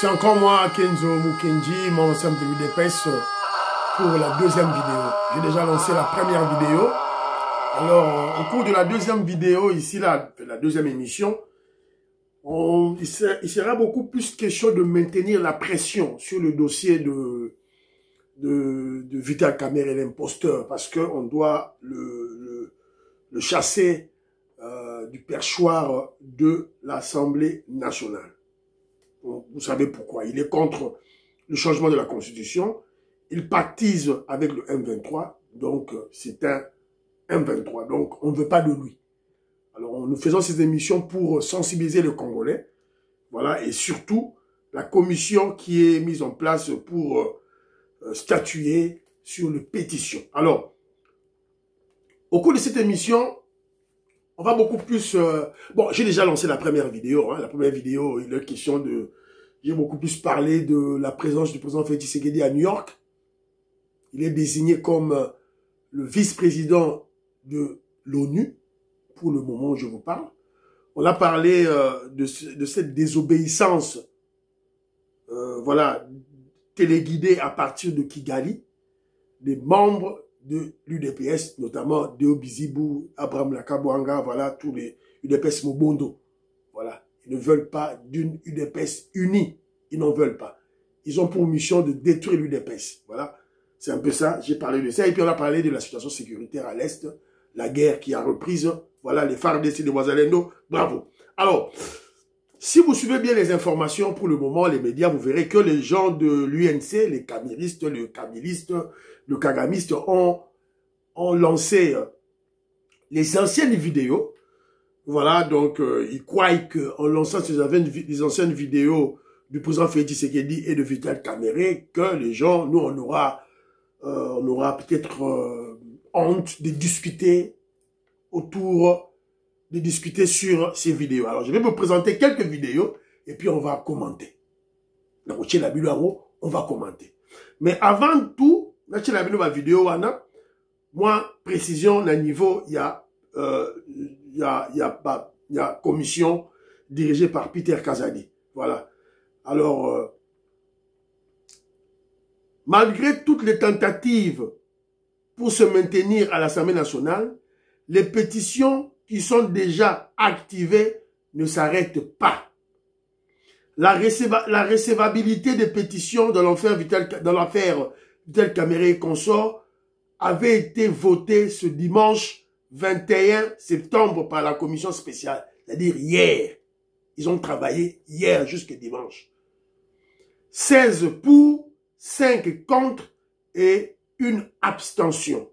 C'est encore moi, Kenzo Mukenji, mon ensemble de l'UDPS pour la deuxième vidéo. J'ai déjà lancé la première vidéo. Alors, au cours de la deuxième vidéo, ici, la deuxième émission, il sera beaucoup plus question de maintenir la pression sur le dossier de Vital Kamerhe, l'imposteur, parce qu'on doit le chasser du perchoir de l'Assemblée nationale. Vous savez pourquoi. Il est contre le changement de la Constitution. Il pactise avec le M23. Donc, c'est un M23. Donc, on ne veut pas de lui. Alors, nous faisons ces émissions pour sensibiliser les Congolais. Voilà. Et surtout, la commission qui est mise en place pour statuer sur les pétitions. Alors, au cours de cette émission, on va beaucoup plus... bon, j'ai déjà lancé la première vidéo. Hein. La première vidéo, il est question de... J'ai beaucoup plus parlé de la présence du président Félix Tshisekedi à New York. Il est désigné comme le vice-président de l'ONU, pour le moment où je vous parle. On a parlé de cette désobéissance, voilà, téléguidée à partir de Kigali, des membres de l'UDPS, notamment Deo Bizibou, Abraham Lakabouanga, voilà, tous les UDPS Mobondo. Voilà. Ils ne veulent pas d'une UDPS unie. Ils n'en veulent pas. Ils ont pour mission de détruire l'UDPS. Voilà. C'est un peu ça. J'ai parlé de ça. Et puis on a parlé de la situation sécuritaire à l'Est. La guerre qui a reprise. Voilà, les FARDC de Ouazalendo. Bravo. Alors, si vous suivez bien les informations pour le moment, les médias, vous verrez que les gens de l'UNC, les caméristes, le kamilistes, le kagamistes ont lancé les anciennes vidéos. Voilà, donc ils croient qu'en lançant les anciennes vidéos du président Félix Tshisekedi et de Vital Kamerhe, que les gens, nous, on aura peut-être honte de discuter sur ces vidéos. Alors, je vais vous présenter quelques vidéos et puis on va commenter. Donc, on va commenter. Mais avant tout, la vidéo, moi, précision, à niveau, il y a commission dirigée par Peter Kazadi. Voilà. Alors, malgré toutes les tentatives pour se maintenir à l'Assemblée nationale, les pétitions qui sont déjà activées ne s'arrêtent pas. La recevabilité des pétitions dans l'affaire Vital Kamerhe et consorts avait été votée ce dimanche 21 septembre par la commission spéciale, c'est-à-dire hier. Ils ont travaillé hier jusqu'à dimanche. 16 pour, 5 contre et une abstention.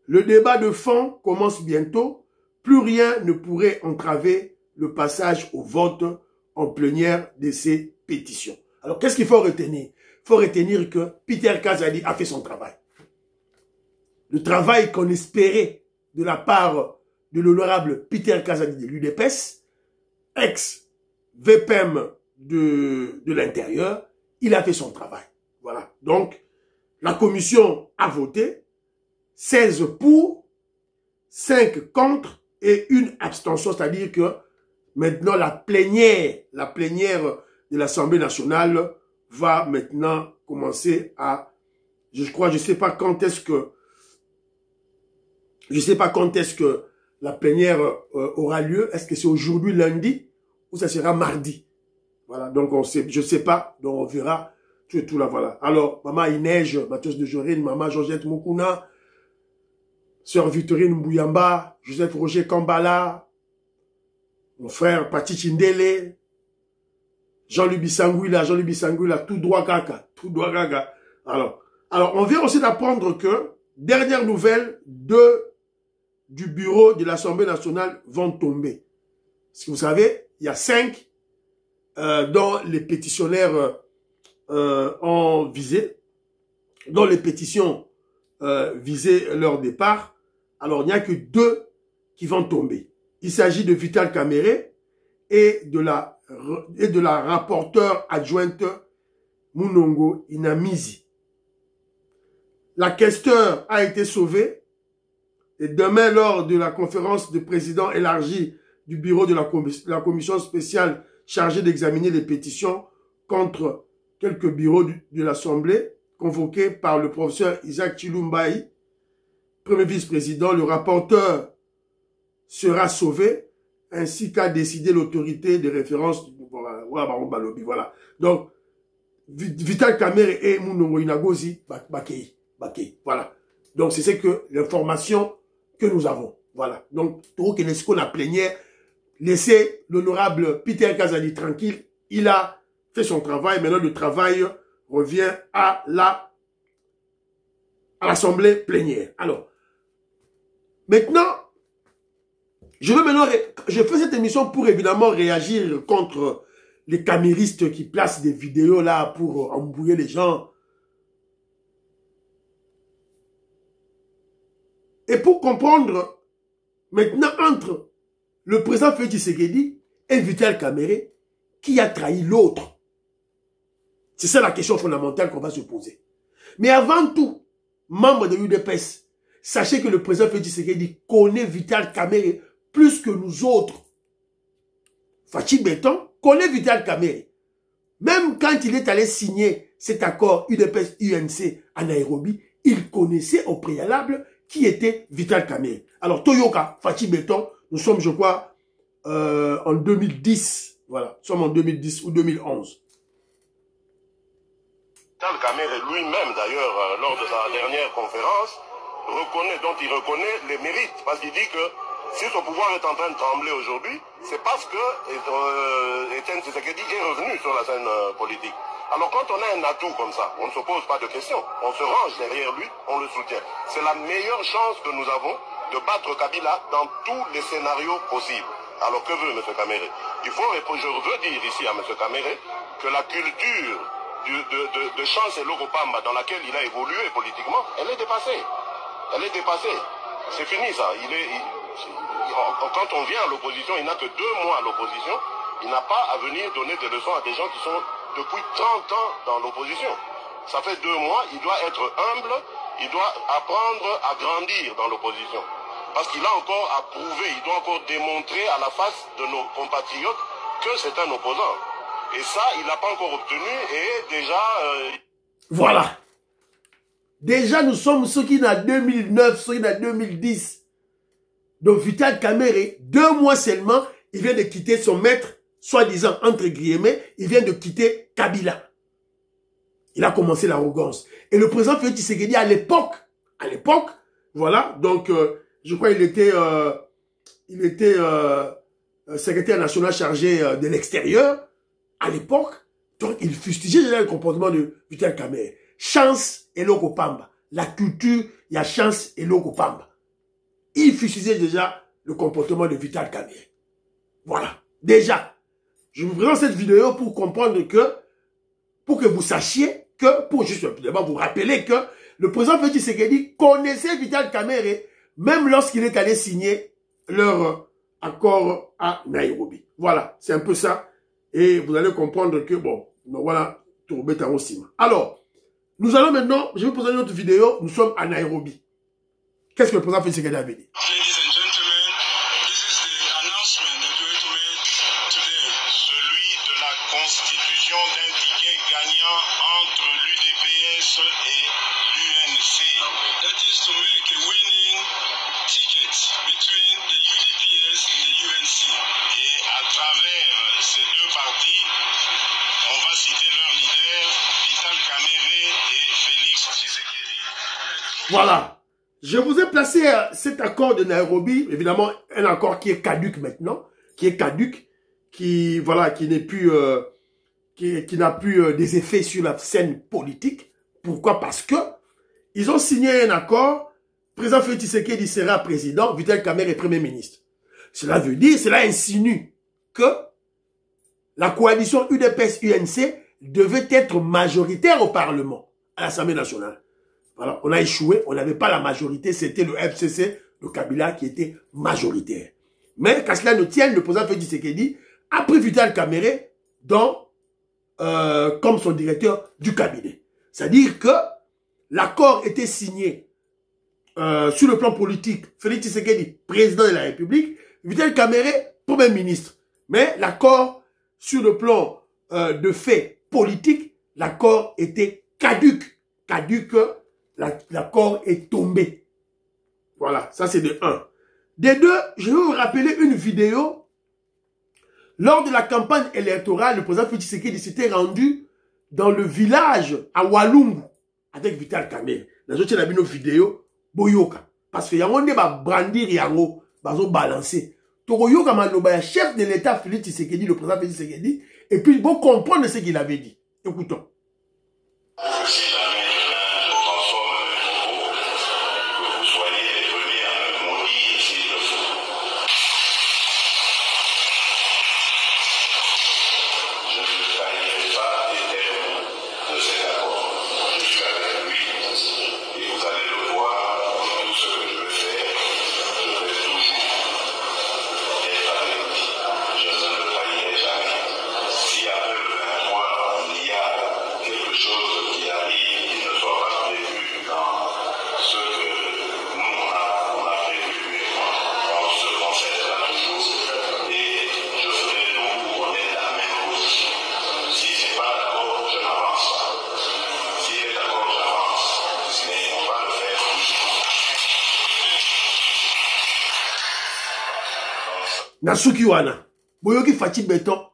Le débat de fond commence bientôt. Plus rien ne pourrait entraver le passage au vote en plénière de ces pétitions. Alors, qu'est-ce qu'il faut retenir? Il faut retenir que Peter Kazadi a fait son travail. Le travail qu'on espérait de la part de l'honorable Peter Kazadi de l'UDPS, ex-VPM de l'Intérieur, il a fait son travail. Voilà. Donc, la commission a voté 16 pour, 5 contre et une abstention, c'est-à-dire que maintenant la plénière de l'Assemblée nationale va maintenant commencer à, je sais pas quand est-ce que la plénière aura lieu. Est-ce que c'est aujourd'hui lundi ou ça sera mardi? Voilà, donc on sait, je sais pas, donc on verra tout là, voilà. Alors, maman Inej, Mathias de Jorine, maman Georgette Mukuna, sœur Victorine Mbouyamba, Joseph Roger Kambala, mon frère Pati Chindele, Jean-Louis Bissangouila, tout droit gaga. Alors, on vient aussi d'apprendre que, dernière nouvelle, du bureau de l'Assemblée nationale vont tomber. Parce que vous savez, il y a 5 dont les pétitionnaires ont visé, dont les pétitions visaient leur départ. Alors, il n'y a que 2 qui vont tomber. Il s'agit de Vital Kamerhe et de la rapporteure adjointe Munongo Inamizi. La questeur a été sauvée et demain, lors de la conférence de présidents élargie du bureau de la commission spéciale chargée d'examiner les pétitions, contre quelques bureaux de l'Assemblée convoqués par le professeur Isaac Chilumbaï, premier vice-président. Le rapporteur sera sauvé, ainsi qu'a décidé l'autorité de référence. Voilà. Donc, Vital Kamerhe et Mounongo Inagozi, Bakei. Voilà. Donc, c'est que l'information que nous avons. Voilà. Donc, pour que ce qu'on a plénière, laissez l'honorable Peter Kazadi tranquille. Il a fait son travail. Maintenant, le travail revient à l'Assemblée plénière. Alors, maintenant, je fais cette émission pour évidemment réagir contre les caméristes qui placent des vidéos là pour embrouiller les gens. Et pour comprendre maintenant entre le président Félix Tshisekedi et Vital Kamerhe, qui a trahi l'autre? C'est ça la question fondamentale qu'on va se poser. Mais avant tout, membre de l'UDPS, sachez que le président Félix Tshisekedi connaît Vital Kamerhe plus que nous autres. Fachi Béton connaît Vital Kamerhe. Même quand il est allé signer cet accord UDPS-UNC à Nairobi, il connaissait au préalable qui était Vital Kamerhe. Alors, Toyoka, Fachi Béton, nous sommes, je crois, en 2010. Voilà, nous sommes en 2010 ou 2011. Vital Kamerhe lui-même, d'ailleurs, lors de sa dernière conférence, dont il reconnaît les mérites. Parce qu'il dit que si son pouvoir est en train de trembler aujourd'hui, c'est parce que Etienne Tshisekedi est revenu sur la scène politique. Alors quand on a un atout comme ça, on ne se pose pas de questions. On se range derrière lui, on le soutient. C'est la meilleure chance que nous avons de battre Kabila dans tous les scénarios possibles. Alors que veut M. Kamerhe? Je veux dire ici à M. Kamerhe que la culture de Chance et Lokopamba dans laquelle il a évolué politiquement, elle est dépassée. Elle est dépassée. C'est fini ça. Quand on vient à l'opposition, il n'a que 2 mois à l'opposition. Il n'a pas à venir donner des leçons à des gens qui sont depuis 30 ans dans l'opposition. Ça fait 2 mois, il doit être humble, il doit apprendre à grandir dans l'opposition. Parce qu'il a encore à prouver, il doit encore démontrer à la face de nos compatriotes que c'est un opposant. Et ça, il n'a pas encore obtenu et déjà... Voilà. Déjà, nous sommes ceux qui n'ont 2009, ceux qui n'ont 2010. Donc, Vital Kamerhe, 2 mois seulement, il vient de quitter son maître, soi-disant, entre guillemets, il vient de quitter Kabila. Il a commencé l'arrogance. Et le président Félix Tshisekedi, à l'époque, voilà, donc, je crois qu'il était, secrétaire national chargé de l'extérieur, à l'époque, donc il fustigeait déjà le comportement de Vital Kamerhe. Chance et Lokopamba. La culture, il y a Chance et Lokopamba. Il fustigeait déjà le comportement de Vital Kamerhe. Voilà. Déjà, je vous présente cette vidéo pour comprendre que, pour que vous sachiez que, pour justement vous rappeler que le président Félix Tshisekedi connaissait Vital Kamerhe, même lorsqu'il est allé signer leur accord à Nairobi. Voilà, c'est un peu ça. Et vous allez comprendre que, bon, voilà, Tourbé Tarosima. Alors, nous allons maintenant, je vais vous présenter une autre vidéo, nous sommes à Nairobi. Qu'est-ce que le président Félix Tshisekedi avait dit? Constitution d'un ticket gagnant entre l'UDPS et l'UNC. That is to make a winning ticket between the UDPS and the UNC. Et à travers ces 2 partis, on va citer leurs leaders, Vital Kamerhe et Félix Tshisekedi. Voilà. Je vous ai placé cet accord de Nairobi, évidemment un accord qui est caduc maintenant, qui voilà, qui n'est plus, qui n'a plus des effets sur la scène politique. Pourquoi? Parce que ils ont signé un accord. Président Félix Tshisekedi sera président, Vital Kamerhe est premier ministre. Cela veut dire, cela insinue que la coalition UDPS-UNC devait être majoritaire au Parlement, à l'Assemblée nationale. Voilà, on a échoué, on n'avait pas la majorité, c'était le FCC, le Kabila qui était majoritaire. Mais qu'à cela ne tienne, le président Félix Tshisekedi a pris Vital Kamerhe comme son directeur du cabinet. C'est-à-dire que l'accord était signé sur le plan politique, Félix Tshisekedi, président de la République, Vital Kamerhe, premier ministre. Mais l'accord sur le plan de fait politique, l'accord était caduc. Caduc, l'accord est tombé. Voilà, ça c'est de 1. De 2, je vais vous rappeler une vidéo. Lors de la campagne électorale, le président Félix Tshisekedi s'était rendu dans le village à Walungu avec Vital Kamerhe. Dans une vidéo, boyoka. Parce que yango ne va brandir yango, bazo balancer. Tokoyoka maloba ya chef de l'État Félix Tshisekedi, le président Félix Tshisekedi, et puis bon comprendre ce qu'il avait dit. Écoutons. Nasuki wana, boyoki Fachi Béton,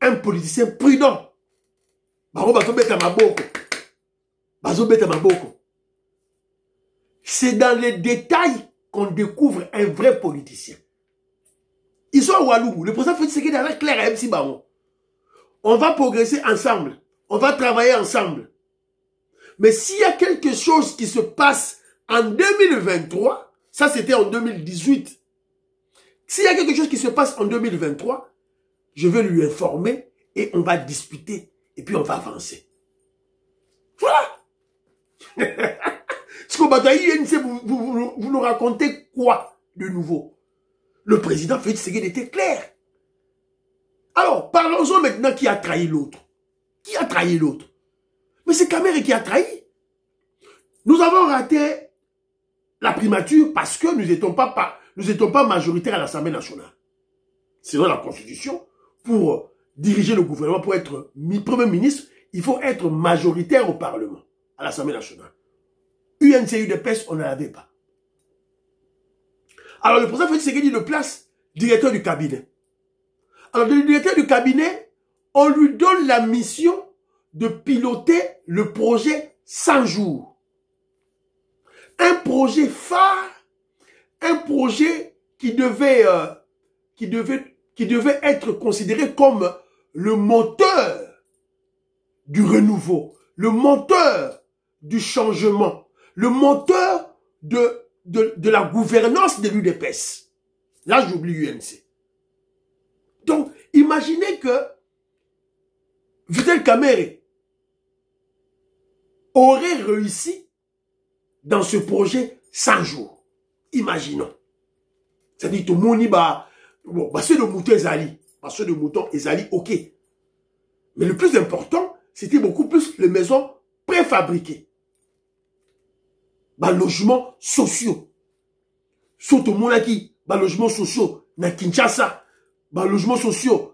un politicien prudent. C'est dans les détails qu'on découvre un vrai politicien. Ils sont à Walungu. Le président Félix Tshisekedi avec clair à MC Baron. On va progresser ensemble. On va travailler ensemble. Mais s'il y a quelque chose qui se passe en 2023, ça c'était en 2018. S'il y a quelque chose qui se passe en 2023, je vais lui informer et on va discuter et puis on va avancer. Voilà. Vous nous racontez quoi de nouveau? Le président Félix Tshisekedi était clair. Alors, parlons-en maintenant qui a trahi l'autre. Qui a trahi l'autre? Mais c'est Kamerhe qui a trahi. Nous avons raté la primature parce que nous n'étions pas majoritaires à l'Assemblée nationale. Selon la Constitution, pour diriger le gouvernement, pour être Premier ministre, il faut être majoritaire au Parlement, à l'Assemblée nationale. UNC, UDPS, on ne l'avait pas. Alors le président Félix Tshisekedi le place directeur du cabinet. Alors le directeur du cabinet, on lui donne la mission de piloter le projet 100 jours. Un projet phare, un projet qui devait être considéré comme le moteur du renouveau, le moteur du changement, le moteur de la gouvernance de l'UDPS. Là, j'oublie UNC. Donc, imaginez que Vital Kamerhe aurait réussi dans ce projet 100 jours. Imaginons. C'est-à-dire, tout le monde dit, ceux de mouton ezali, ceux de mouton ezali, ok. Mais le plus important, c'était beaucoup plus les maisons préfabriquées. Logements sociaux. Surtout monaki, logements sociaux na Kinshasa, logements sociaux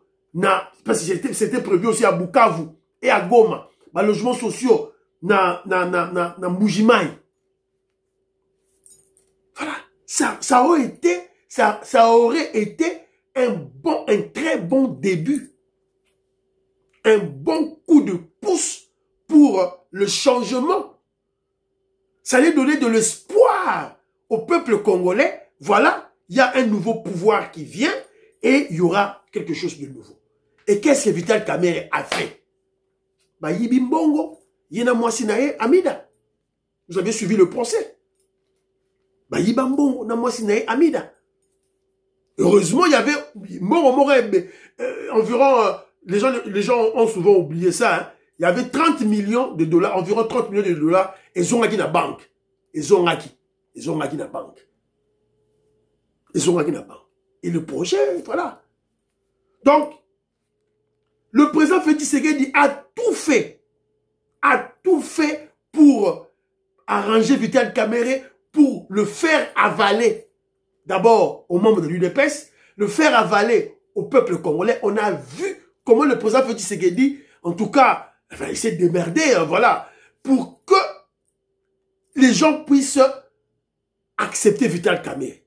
parce que c'était prévu aussi à Bukavu et à Goma, logements sociaux na Mujimai. Voilà, ça aurait été un très bon début, un bon coup de pouce pour le changement. Ça allait donner de l'espoir au peuple congolais. Voilà, il y a un nouveau pouvoir qui vient et il y aura quelque chose de nouveau. Et qu'est-ce que Vital Kamerhe a fait? Yibimbongo, Yena Mwasinae, Amida. Vous avez suivi le procès. Yibambongo, Namwasinae, Amida. Heureusement, il y avait environ, les gens ont souvent oublié ça, hein. Il y avait 30 millions de dollars, environ 30 millions de dollars, ils ont acquis la banque. Ils ont acquis la banque. Et le projet, voilà. Donc, le président Félix Tshisekedi a tout fait pour arranger Vital Kamerhe, pour le faire avaler, d'abord aux membres de l'UDPS, le faire avaler au peuple congolais. On a vu comment le président Félix Tshisekedi, en tout cas, elle va essayer de démerder, voilà, pour que les gens puissent accepter Vital Kamerhe.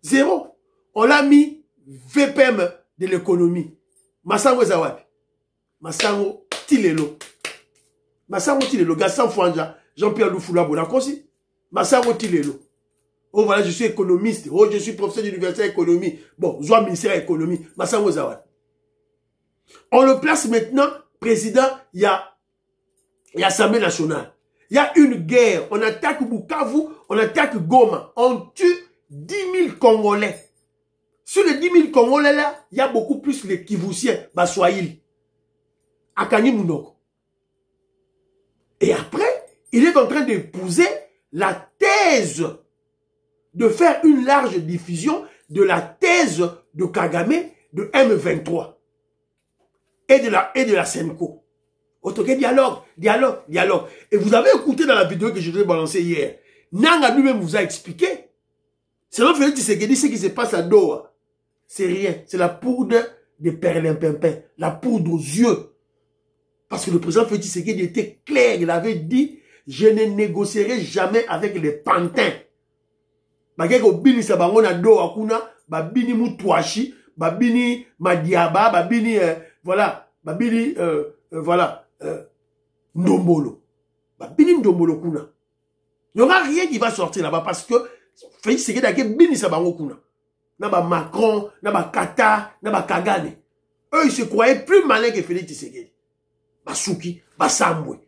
Zéro. On l'a mis VPM de l'économie. Massango Zawapi. Massango Tilelo. Massango Tilelo. Gassan Fouanja. Jean-Pierre Loufoula Bonakosi. Massango Tilelo. Oh voilà, je suis économiste. Oh, je suis professeur d'université d'économie. Bon, je suis ministère de l'économie. Massango Zawapi. On le place maintenant président. Il y a l'Assemblée nationale. Il y a une guerre. On attaque Bukavu, on attaque Goma. On tue 10 000 Congolais. Sur les 10 000 Congolais là, il y a beaucoup plus les Kivusiens, Baswahili. Akani Mounoko. Et après, il est en train d'épouser la thèse de faire une large diffusion de la thèse de Kagame, de M23 et de la Senko. Autant que dialogue. Et vous avez écouté dans la vidéo que je vous ai balancée hier. Nanga lui-même vous a expliqué. C'est même Félix Tshisekedi, ce qui se passe à Doha. C'est rien. C'est la poudre de perlimpinpin. La poudre aux yeux. Parce que le président Félix Tshisekedi était clair. Il avait dit, je ne négocierai jamais avec les pantins. Bageko bini sabango na Doha kuna, babini mutwashi, babini madiaba, babini, voilà, babini, voilà. Ndombolo. Bini Ndombolo kuna. Il n'y aura rien qui va sortir là-bas parce que Félix Tshisekedi a bini sabango kuna. Naba Macron, naba Kata, naba Kagame. Eux, ils se croyaient plus malins que Félix Tshisekedi. Basuki, Basambwe.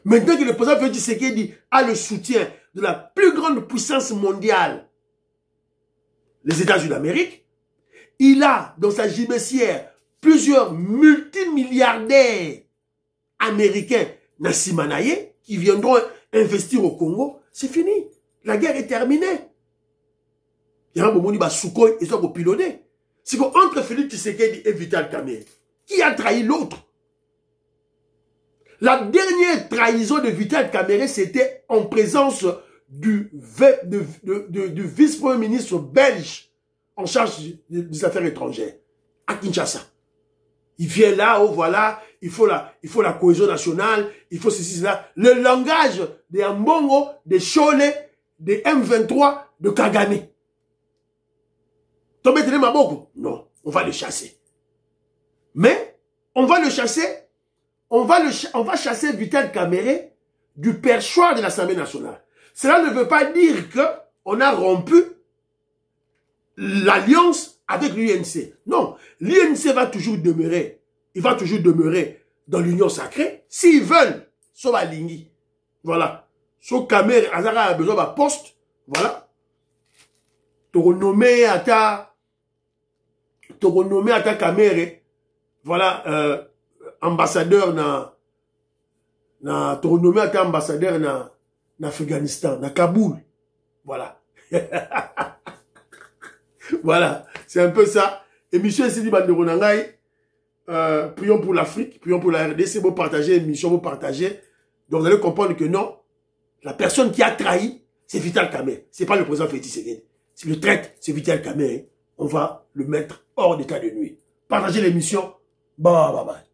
Maintenant que le président Félix Tshisekedi a le soutien de la plus grande puissance mondiale, les États-Unis d'Amérique, il a dans sa gibecière plusieurs multimilliardaires américains Nassimanaye qui viendront investir au Congo, c'est fini. La guerre est terminée. Il y a un moment où il y a Sukhoi et ça va piloter. C'est qu'entre Félix Tshisekedi et Vital Kamerhe, qui a trahi l'autre? La dernière trahison de Vital Kamerhe, c'était en présence du vice-premier ministre belge en charge des affaires étrangères, à Kinshasa. Il vient là, oh voilà, il faut la cohésion nationale, il faut ceci, cela. Le langage des Ambongo, des Cholet, des M23, de Kagame. Tombe tene maboko? Non, on va le chasser. Mais, on va le chasser, on va chasser Vital Kamerhe du perchoir de l'Assemblée nationale. Cela ne veut pas dire qu'on a rompu l'alliance avec l'UNC. Non, l'UNC va toujours demeurer. Il va toujours demeurer dans l'union sacrée. S'ils veulent, sauf à Lingui. Voilà. Sauf Kamerhe, Azara a besoin d'un poste. Voilà. Tu renommé à ta Kamerhe. Voilà, ambassadeur tu renommé à ta ambassadeur na Afghanistan, na Kaboul. Voilà. Voilà, c'est un peu ça. Et monsieur Sidi Banderonangaï, prions pour l'Afrique, prions pour la RDC, vous partagez l'émission, vous partagez. Donc vous allez comprendre que non, la personne qui a trahi, c'est Vital Kamerhe. C'est pas le président Félix Tshisekedi. Si le traite, c'est Vital Kamerhe. On va le mettre hors d'état de nuit. Partagez l'émission. Bye bye bye.